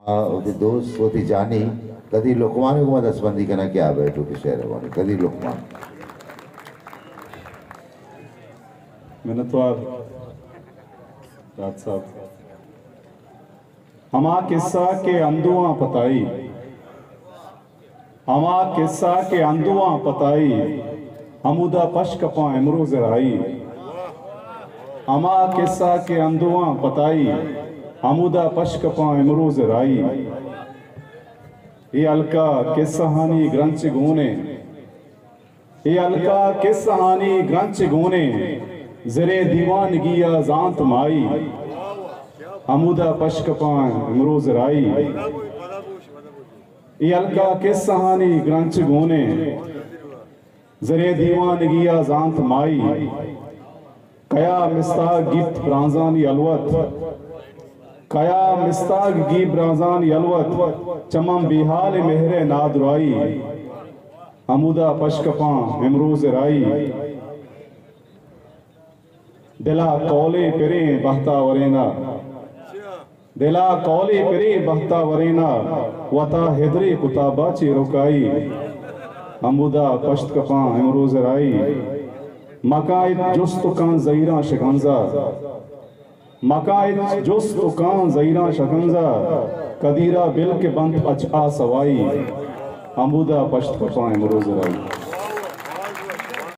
ओती दोस्त ओती जानी कदी लोकमान को दसबंदी करना क्या बैठो कि शहर वाले कदी लोकमान मिन्नतवार राज साहब हमा किस्सा के अंदुआ पताई हमा किस्सा के अंदुआ पताई हमूदा पशकपा इमरोज राई हमा किस्सा के अंदुआ पताई हमूदा पशकपा इमरोज राई ये अलका किस्साहानी ग्रंच गोने ये अलका किस्साहानी ग्रंच गोने जरे दीवान गिया जांत माई हमूदा पशकपा इमरोज राई ये अलका किस्साहानी ग्रंच गोने जरे दीवान गिया जांत माई कया मिस्ताग गिफ्ट ब्रांजानी अलवत कया मिस्ताग गी ब्रांजानी अलवत चमम बिहाल मेहरे नादराई हमूदा पशकपा इमरोज राई दिला कौले पिरे बहता वरेना दिला कौले पिरे बहता वरेना वता हिदरे कुताबा ची रुकाई हमूदा पशकपा इमरोज राई मकाइत जुस्त कान ज़हीरा शिकंजा मकाइत जुस्त कान ज़हीरा शिकंजा कदीरा बिल के बंद अच्छा सवाई हमूदा पशकपा इमरोज राई।